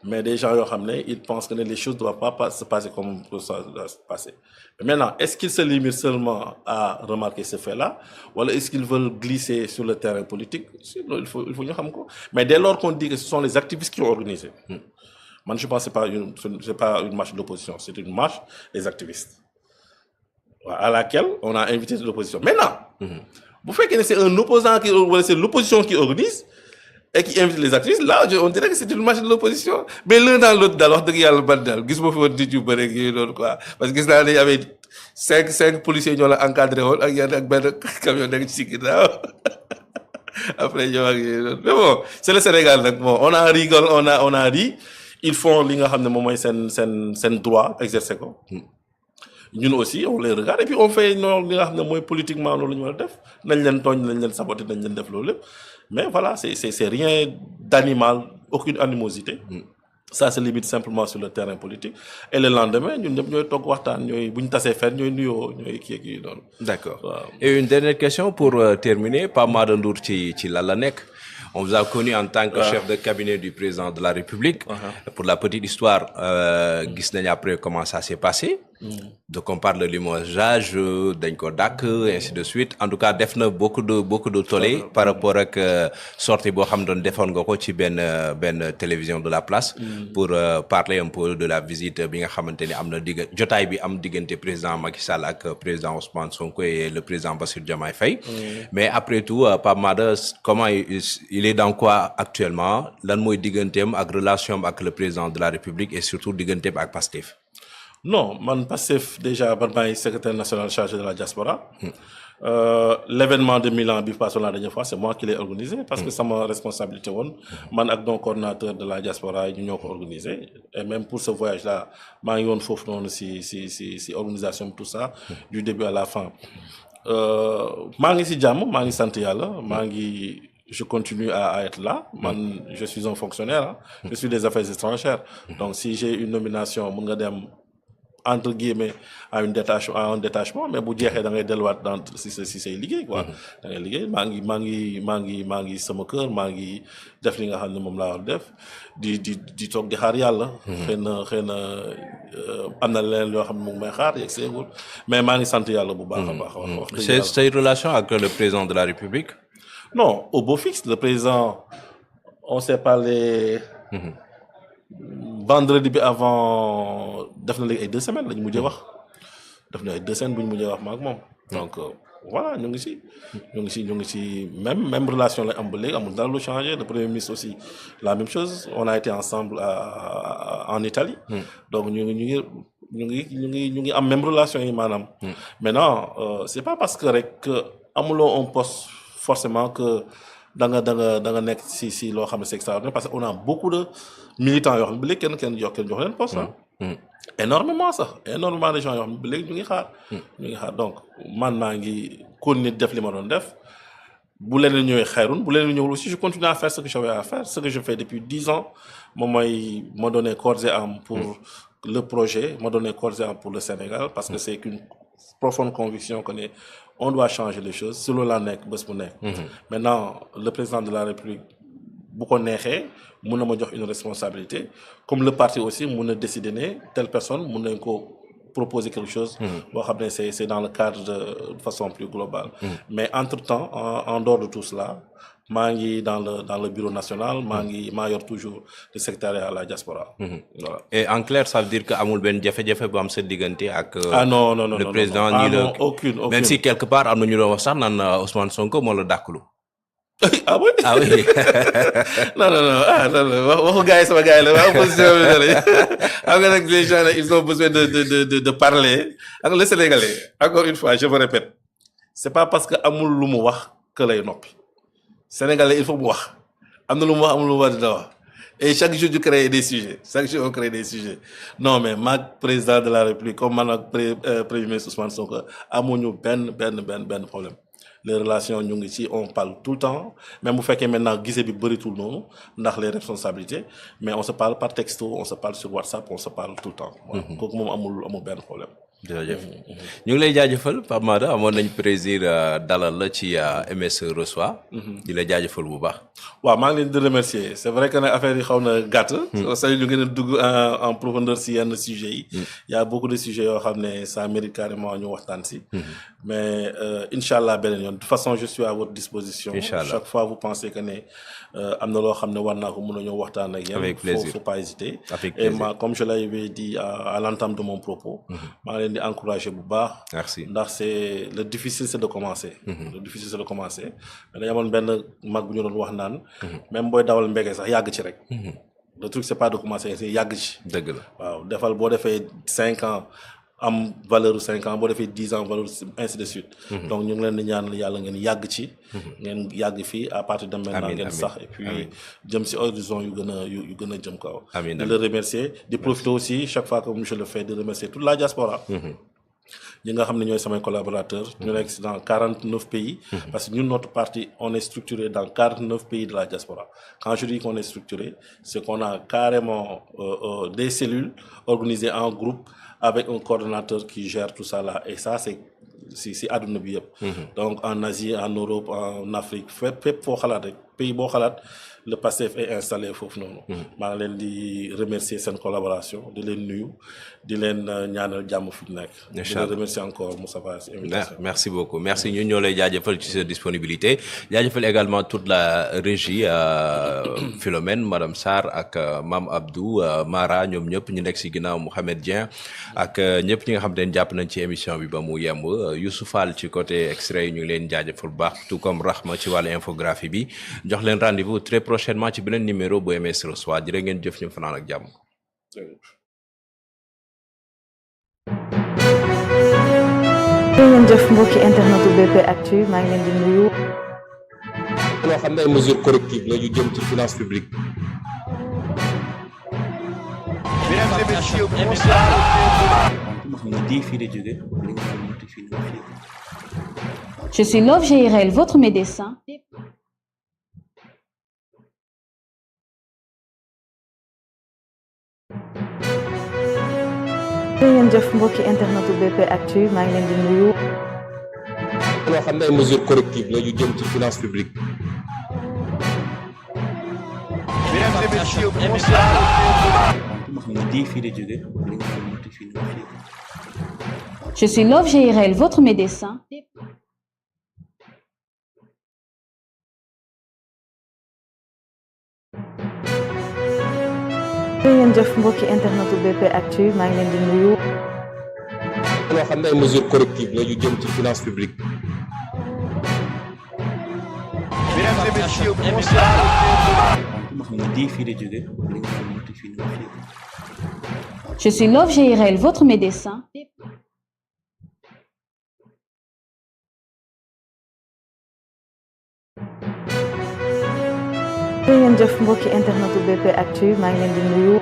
mais des gens ils pensent que les choses ne doivent pas se passer comme ça doit se passer. Mais maintenant, est-ce qu'ils se limitent seulement à remarquer ce fait-là, ou est-ce qu'ils veulent glisser sur le terrain politique? Il faut ñu xam ko. Mais dès lors qu'on dit que ce sont les activistes qui ont organisé, moi je pense que c'est pas une marche de l'opposition, c'est une marche des activistes à laquelle on a invité l'opposition. Maintenant, vous faites que c'est un opposant c'est l'opposition qui organise et qui invite les activistes, là, on dirait que c'est une marche de l'opposition. Mais l'un dans l'autre, alors, il y a le bandal. Qu'est-ce qu'on fait de quoi? Parce que là, il y avait cinq policiers qui ont encadré, il y a un camion de après, mais bon, c'est le Sénégal, donc bon, on en rigole, on a ri. Ils font, c'est droit, exercer quoi. Nous aussi, on les regarde et puis on fait politiquement mais voilà, c'est rien d'animal, aucune animosité. Ça se limite simplement sur le terrain politique. Et le lendemain, nous D'accord. Et une dernière question pour terminer. Pas mal de ndour ci Lalanek. On vous a connu en tant que chef de cabinet du président de la République. Pour la petite histoire, gis nañ après comment ça s'est passé. Donc on parle de limogeage, dañ ko dak, ainsi de suite. En tout cas, def na beaucoup de tollé par rapport ak sortie boo xam doon defoon nga ko ci benn télévision de la place pour parler un peu de la visite bi nga xamante ni am na jotaay bi am diggante président Macky Sall ak président Ousmane Sonko et le président Bassirou Diomaye Faye. Mais après tout, Pape Mada, comment il est dans quoi actuellement? Lan mooy digganteem ak relation ak le président de la République et surtout digganteem ak Pastef? Non, man Pastef déjà je secrétaire national chargé de la diaspora. L'événement de Milan bi passé la dernière fois, c'est moi qui l'ai organisé parce que c'est ma responsabilité man ak donc coordinateur de la diaspora ñu ñoko organisé et même pour ce voyage là, ma ngi won fofu non si organisation tout ça du début à la fin. Ma ngi ci jamm, ma ngi sante Yalla, je continue à être là. Je suis un fonctionnaire, je suis des affaires étrangères. Donc si j'ai une nomination, mun nga dem entre guillemets à un détachement, mais bu jeexee da ngay delluwaat dans si say liggéey quoi. Da ngay liggéey maa ngi sama kër, maa ngi def li nga xam ne moom laa war def di toog di xaar yàlla. xëy na am na leneen yoo xam ne mu ngi may xaar yegg seegul mais maa ngi sant yàlla bu baax a baax. C'est say relation avec le président de la République? Non, au beau fixe, le président, on s'est parlé. Vendredi bi avant def na léegi ay 2 semaines lañu mujjee wax def na ay 2 semaines bu ñu mujjee wax ma ak moom donc voilà ñu ngi ci même relation la am ba léegi amul dara lu changé. Le premier ministre aussi la même chose, on a été ensemble en Italie. Donc ñu ngi am même relation yi maanaam. Maintenant c'est pas parce que rek amuloo un poste forcément que da nga nekk si loo xam ne c'est extraordinaire parce qu'on a beaucoup de militants yoo xam ne ba léegi kenn jox leen poste énormément de gens yoo xam ne ba léegi ñu ngi xaar donc man maa ngi continuer def li ma doon def bu leen ñëwee xayrun bu leen ñëwul aussi je continue à faire ce que j'avais à faire, ce que je fais depuis 10 ans moom mooy ma donner corps et âme pour le projet, ma donner corps et âme pour le Sénégal parce que c'est une profonde conviction qu'on on doit changer les choses selon la nekk bés bu nekk. Maintenant le président de la République bu ko neexee mun na ma jox une responsabilité comme le parti aussi mun na décider ne telle personne mun nañ ko proposer quelque chose boo xam ne c'est dans le cadre de façon plus globale. Mais entre-temps en dehors de tout cela maa ngi dans le bureau national maa yor toujours le secrétariat à la diaspora. Voilà. Et en clair ça veut dire que amul benn jafe-jafe bu am sa diggante ak non le président aucune même si quelque part am na ñu doon wax sax naan Ousmane Sonko moo la dàkkalu. Ah oui? Ah oui. non waxu gars yi sama gars yi la waa opposition bi dara xam nga nag les gens ils ont besoin de parler ak le Sénégalais encore une fois je me répète c'est pas parce que amul lu mu wax que lay noppi Sénégalais il faut mu wax am na lu mu wax amul lu mu wax dina wax et chaque jour on crée des sujets non mais maag président de la République comme man ak premier ministre Ousmane Sonko amuñu benn problème. Les relations ñu ngi ci on parle tout le temps même bu fekkee maintenant gisee bi bëritul noonu ndax les responsabilités mais on se parle par texto, on se parle sur WhatsApp, on se parle tout le temps. Kooku moom amul benn problème. jërëjëf ñu ngi lay jaajëfal Pape Maada amoon nañ plaisir dalal la ci MS Reçoit. di la jaajëfal bu baax. waaw maa ngi leen di remercier c'est vrai que ne affaire yi xaw na gàtt. say ñu gën a dugg en profondeur si yenn sujets yi. y a beaucoup de sujets yoo xam ne ça mérite carrément ñu waxtaan si. mais incha allah beneen yoon de toute façon je suis à votre disposition. chaque fois vous pensez que ne am na loo xam ne war naa ko mën a ñëw waxtaan ak yéen. avec plaisir faut pas hésiter. avec plaisir et moi comme je l'avais dit à l'entame de mon propos. maa ngi leen di encourager bu baax. merci ndax c'est le difficile c'est de commencer. le difficile c'est de commencer mais dañu amoon benn mag bu ñu doon wax naan. même booy dawal mbége sax yàgg ci rek. le truc c'est pas de commencer c'est yàgg ci. dëgg la waaw defal boo defee 5 ans am valeur 5 ans boo defee 10 ans valeur ainsi de suite. donc ñu ngi leen di ñaanal yàlla ngeen yàgg ci. ngeen yàgg fii à partir de maintenant ngeen sax et puis jëm si horizon yu gën a jëm kaw. amiin di le remercier di profiter aussi chaque fois que je le fais de remercier toute la diaspora. ñi nga xam ne ñooy samay collaborateurs. ñu nekk dans 49 pays. parce que ñun notre parti on est structuré dans 49 pays de la diaspora. Quand je dis qu'on est structuré c'est qu'on a carrément des cellules organisées en groupe avec un coordonnateur qui gère tout ça là et ça c'est si àdduna bi yëpp. donc en Asie en Europe en Afrique fépp foo xalaat rek pays boo xalaat le PASTEF est installé foofu noonu. maa ngi leen di remercier seen collaboration di leen nuyu di leen ñaanal jàmm fi ñu nekk. di leen remercier encore Moustapha si invitation. merci beaucoup merci ñun ñoo lay jaajëfal ci sa disponibilité jaajëfal également toute la régie Philomène madame Sarr ak Mame Abdou Mara ñoom ñëpp ñu nekk si ginnaaw Mouhamed Dieng ak ñëpp ñi nga xam ne jàpp nañ ci émission bi ba mu yemb Youssouf Fall ci côté extrait yi ñu ngi leen jaajëfal bu baax tout comme Rahma ci wàllu infographie bi jox leen rendez-vous très prochainement ci beneen numéro bu MS Reçoit jërë ngeen jëf ñu fanaan ak jàmm. ngeen jëf mbokki internetu BP Actu maa ngi leen di nuyu. loo xam ne ay mesures correctives la yu jëm ci finance publique. Je suis Love GRL, votre médecin. ngeen jëf mbokki internetu BP Actu maa ngi leen di nuyu. loo xam ne ay mesures correctives la yu jëm ci finance publique. Je suis Love GRL, votre médecin. ngeen jëf mbokki internetu BP Actu maa ngi leen di nuyu. loo xam ne ay mesures correctives la yu jëm ci finance publique. Je suis Love GRL, votre médecin. ngeen jëf mbokki internetu BP Actu maa ngi leen di nuyu.